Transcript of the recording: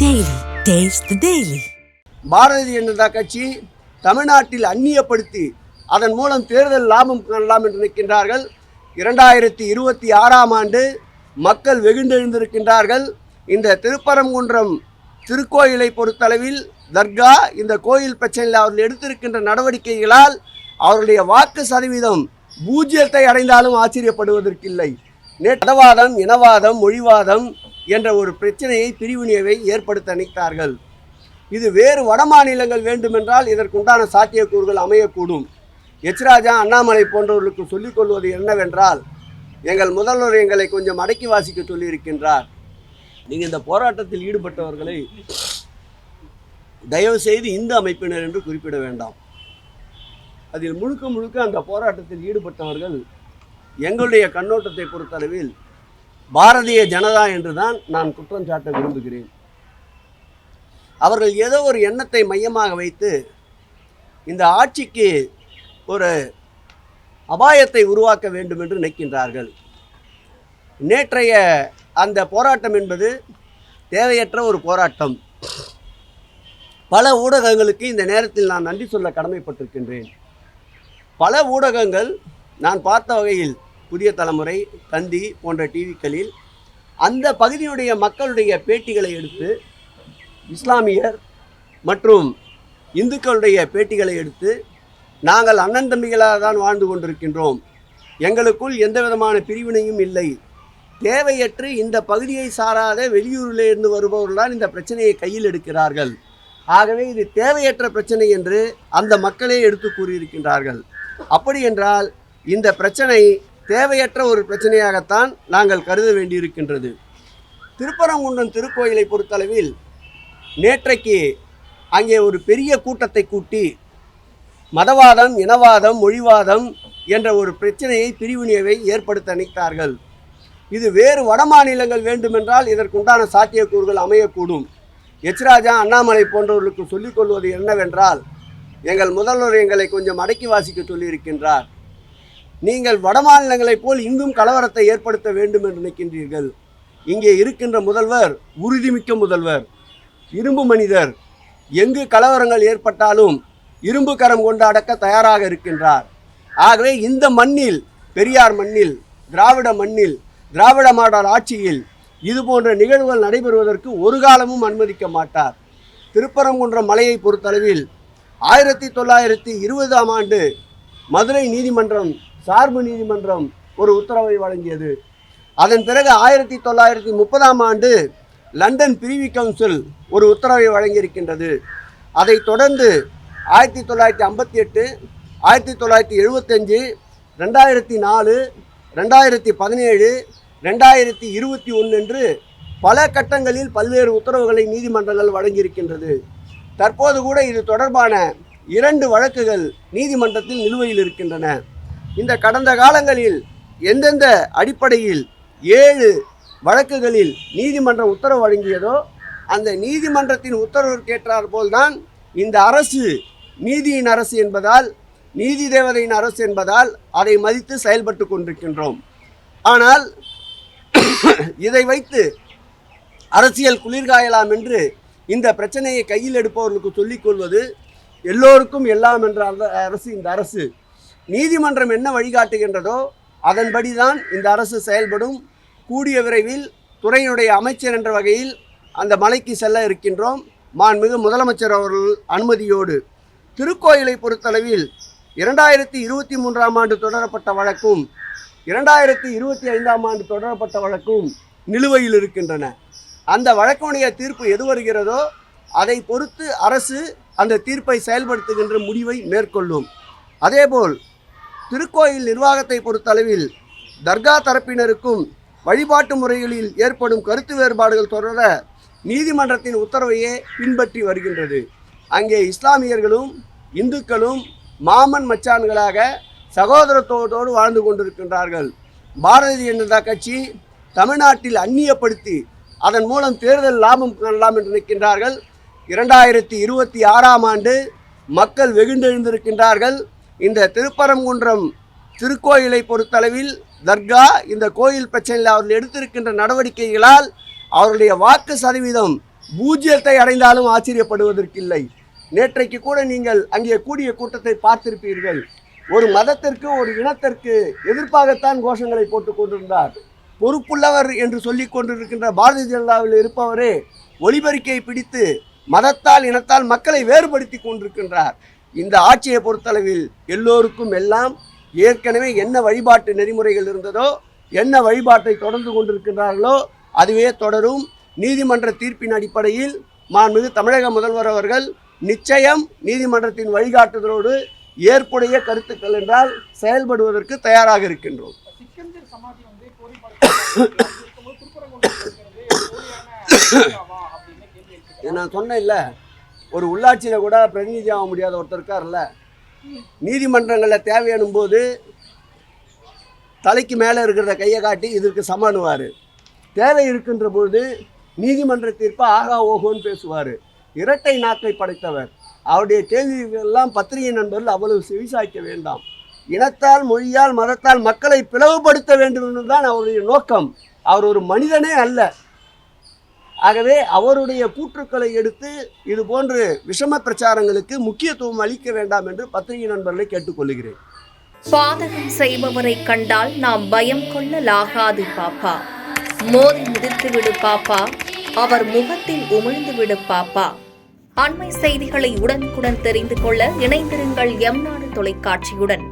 Daily. Taste the Daily. Bharatiya Janata கட்சி தமிழ்நாட்டில் அந்நியப்படுத்தி அதன் மூலம் தேர்தல் லாபம் காணலாம் என்று நினைக்கின்றார்கள். 2026ஆம் ஆண்டு மக்கள் வெகுண்டெழுந்திருக்கின்றார்கள். இந்த திருப்பரங்குன்றம் திருக்கோயிலை பொறுத்தளவில் தர்கா இந்த கோயில் பிரச்சனையில் அவர்கள் எடுத்திருக்கின்ற நடவடிக்கைகளால் அவருடைய வாக்கு சதவீதம் பூஜ்ஜியத்தை அடைந்தாலும் ஆச்சரியப்படுவதற்கில்லை. மதவாதம், இனவாதம், மொழிவாதம் என்ற ஒரு பிரச்சனையை, பிரிவினையை ஏற்படுத்த நினைத்தார்கள். இது வேறு வட மாநிலங்கள் வேண்டுமென்றால் இதற்குண்டான சாத்தியக்கூறுகள் அமையக்கூடும். எச்ராஜா, அண்ணாமலை போன்றவர்களுக்கு சொல்லிக் கொள்வது என்னவென்றால், எங்கள் முதல்வர் எங்களை கொஞ்சம் அடக்கி வாசிக்க சொல்லியிருக்கின்றார். நீங்கள் இந்த போராட்டத்தில் ஈடுபட்டவர்களை தயவு செய்து இந்து அமைப்பினர் என்று குறிப்பிட வேண்டாம். அதில் முழுக்க முழுக்க அந்த போராட்டத்தில் ஈடுபட்டவர்கள் எங்களுடைய கண்ணோட்டத்தை பொறுத்தளவில் பாரதிய ஜனதா என்றுதான் நான் குற்றம் சாட்ட விரும்புகிறேன். அவர்கள் ஏதோ ஒரு எண்ணத்தை மையமாக வைத்து இந்த ஆட்சிக்கு ஒரு அபாயத்தை உருவாக்க வேண்டும் என்று நினைக்கின்றார்கள். நேற்றைய அந்த போராட்டம் என்பது தேவையற்ற ஒரு போராட்டம். பல ஊடகங்களுக்கு இந்த நேரத்தில் நான் நன்றி சொல்ல கடமைப்பட்டிருக்கின்றேன். பல ஊடகங்கள் நான் பார்த்த வகையில் புதிய தலைமுறை, தந்தி போன்ற டிவிக்களில் அந்த பகுதியுடைய மக்களுடைய பேட்டிகளை எடுத்து, இஸ்லாமியர் மற்றும் இந்துக்களுடைய பேட்டிகளை எடுத்து, நாங்கள் அண்ணன் தம்பிகளாக தான் வாழ்ந்து கொண்டிருக்கின்றோம், எங்களுக்குள் எந்த விதமான பிரிவினையும் இல்லை, தேவையற்று இந்த பகுதியை சாராத வெளியூரில் இருந்து வருபவர்கள்தான் இந்த பிரச்சனையை கையில் எடுக்கிறார்கள், ஆகவே இது தேவையற்ற பிரச்சனை என்று அந்த மக்களே எடுத்து கூறியிருக்கின்றார்கள். அப்படி என்றால் இந்த பிரச்சனை தேவையற்ற ஒரு பிரச்சனையாகத்தான் நாங்கள் கருத வேண்டியிருக்கின்றது. திருப்பரங்குன்றம் திருக்கோயிலை பொறுத்தளவில் நேற்றைக்கு அங்கே ஒரு பெரிய கூட்டத்தை கூட்டி மதவாதம், இனவாதம், மொழிவாதம் என்ற ஒரு பிரச்சனையை, பிரிவினையை ஏற்படுத்த நினைத்தார்கள். இது வேறு வட மாநிலங்கள் வேண்டுமென்றால் இதற்குண்டான சாத்தியக்கூறுகள் அமையக்கூடும். எச்ராஜா, அண்ணாமலை போன்றவர்களுக்கு சொல்லிக் கொள்வது என்னவென்றால், எங்கள் முதல்வர் எங்களை கொஞ்சம் அடக்கி வாசிக்க சொல்லியிருக்கின்றார். நீங்கள் வட மாநிலங்களைப் போல் இங்கும் கலவரத்தை ஏற்படுத்த வேண்டும் என்று நினைக்கின்றீர்கள். இங்கே இருக்கின்ற முதல்வர் உறுதிமிக்க முதல்வர், இரும்பு மனிதர். எங்கு கலவரங்கள் ஏற்பட்டாலும் இரும்பு கரம் கொண்டு அடக்க தயாராக இருக்கின்றார். ஆகவே இந்த மண்ணில், பெரியார் மண்ணில், திராவிட மண்ணில், திராவிட மாடல் ஆட்சியில் இது போன்ற நிகழ்வுகள் நடைபெறுவதற்கு ஒரு காலமும் அனுமதிக்க மாட்டார். திருப்பரங்குன்றம் மலையை பொறுத்தளவில் 1920ஆம் ஆண்டு மதுரை நீதிமன்றம், சார்பு நீதிமன்றம் ஒரு உத்தரவை வழங்கியது. அதன் பிறகு 1930ஆம் ஆண்டு லண்டன் பிரிவி கவுன்சில் ஒரு உத்தரவை வழங்கியிருக்கின்றது. அதைத் தொடர்ந்து 1958, 1975, 2004, 2017, 2021 என்று பல கட்டங்களில் பல்வேறு உத்தரவுகளை நீதிமன்றங்கள் வழங்கியிருக்கின்றது. தற்போது கூட இது தொடர்பான 2 வழக்குகள் நீதிமன்றத்தில் நிலுவையில் இருக்கின்றன. இந்த கடந்த காலங்களில் எந்தெந்த அடிப்படையில் 7 வழக்குகளில் நீதிமன்றம் உத்தரவு வழங்கியதோ அந்த நீதிமன்றத்தின் உத்தரவிற்கேற்றார் போல்தான் இந்த அரசு நீதியின் அரசு என்பதால், நீதி தேவதையின் அரசு என்பதால் அதை மதித்து செயல்பட்டு கொண்டிருக்கின்றோம். ஆனால் இதை வைத்து அரசியல் குளிர்காயலாம் என்று இந்த பிரச்சனையை கையில் எடுப்பவர்களுக்கு சொல்லிக் கொள்வது எல்லோருக்கும் எல்லாம் என்ற அரசு இந்த அரசு. நீதிமன்றம் என்ன வழிகாட்டுகின்றதோ அதன்படி தான் இந்த அரசு செயல்படும். கூடிய விரைவில் துறையினுடைய அமைச்சர் என்ற வகையில் அந்த மலைக்கு செல்ல இருக்கின்றோம். மாண்புமிகு முதலமைச்சர் அவர்கள் அனுமதியோடு. திருக்கோயிலை பொறுத்தளவில் 2023ஆம் ஆண்டு தொடரப்பட்ட வழக்கும் 2025ஆம் ஆண்டு தொடரப்பட்ட வழக்கும் நிலுவையில் இருக்கின்றன. அந்த வழக்கினுடைய தீர்ப்பு எது வருகிறதோ அதை பொறுத்து அரசு அந்த தீர்ப்பை செயல்படுத்துகின்ற முடிவை மேற்கொள்ளும். அதேபோல் திருக்கோயில் நிர்வாகத்தை பொறுத்தளவில் தர்கா தரப்பினருக்கும் வழிபாட்டு முறைகளில் ஏற்படும் கருத்து வேறுபாடுகள் தொடர நீதிமன்றத்தின் உத்தரவையே பின்பற்றி வருகின்றது. அங்கே இஸ்லாமியர்களும் இந்துக்களும் மாமன் மச்சான்களாக சகோதரத்துவத்தோடு வாழ்ந்து கொண்டிருக்கின்றார்கள். பாரதிய ஜனதா கட்சி தமிழ்நாட்டில் அந்நியப்படுத்தி அதன் மூலம் தேர்தல் லாபம் காணலாம் என்று நினைக்கின்றார்கள். 2026ஆம் ஆண்டு மக்கள் வெகுண்டெழுந்திருக்கின்றார்கள். இந்த திருப்பரங்குன்றம் திருக்கோயிலை பொறுத்தளவில் தர்கா இந்த கோயில் பிரச்சனையில் அவர்கள் எடுத்திருக்கின்ற நடவடிக்கைகளால் அவருடைய வாக்கு சதவீதம் பூஜ்ஜியத்தை அடைந்தாலும் ஆச்சரியப்படுவதற்கில்லை. நேற்றைக்கு கூட நீங்கள் அங்கே கூடிய கூட்டத்தை பார்த்திருப்பீர்கள். ஒரு மதத்திற்கு ஒரு இனத்திற்கு எதிர்ப்பாகத்தான் கோஷங்களை போட்டுக் கொண்டிருந்தார். பொறுப்புள்ளவர் என்று சொல்லிக் கொண்டிருக்கின்ற பாரதிய ஜனதாவில் இருப்பவரே ஒலிபெருக்கியை பிடித்து மதத்தால் இனத்தால் மக்களை வேறுபடுத்தி கொண்டிருக்கின்றார். இந்த ஆட்சியை பொறுத்தளவில் எல்லோருக்கும் எல்லாம் ஏற்கனவே என்ன வழிபாட்டு நெறிமுறைகள் இருந்ததோ, என்ன வழிபாட்டை தொடர்ந்து கொண்டிருக்கின்றார்களோ அதுவே தொடரும். நீதிமன்ற தீர்ப்பின் அடிப்படையில் மாண்புமிகு தமிழக முதல்வர் அவர்கள் நிச்சயம் நீதிமன்றத்தின் வழிகாட்டுதலோடு ஏற்புடைய கருத்துக்கள் என்றால் செயல்படுவதற்கு தயாராக இருக்கின்றோம். நான் சொன்னேன் இல்லை, ஒரு உள்ளாட்சியில் கூட பிரதிநிதி ஆக முடியாத ஒருத்தர் இருக்கார்ல, நீதிமன்றங்களில் தேவையானும் போது தலைக்கு மேலே இருக்கிறத கையை காட்டி இதற்கு சமானுவார். தேவை இருக்கின்ற போது நீதிமன்ற தீர்ப்பை ஆகா ஓகோன்னு பேசுவார். இரட்டை நாக்கை படைத்தவர். அவருடைய கேள்விகளெல்லாம் பத்திரிகை நண்பர்கள் அவ்வளவு செவிசாய்க்க வேண்டாம். இனத்தால், மொழியால், மதத்தால் மக்களை பிளவுபடுத்த வேண்டும் என்பதுதான் அவருடைய நோக்கம். அவர் ஒரு மனிதனே அல்ல. ஆகவே அவருடைய கூற்றுக்களை எடுத்து இது போன்று விஷம பிரச்சாரங்களுக்கு முக்கியத்துவம் அளிக்க வேண்டாம் என்று பத்திரிகை நண்பர்களை கேட்டுக்கொள்கிறேன். பாதகம் செய்பவரை கண்டால் நாம் பயம் கொள்ளலாகாது பாப்பா. மோதி மிதித்து விடு பாப்பா, அவர் முகத்தில் உமிழ்ந்து விடு பாப்பா. அண்மை செய்திகளை உடனுக்குடன் தெரிந்து கொள்ள இணைந்திருங்கள் எம் நாடு தொலைக்காட்சியுடன்.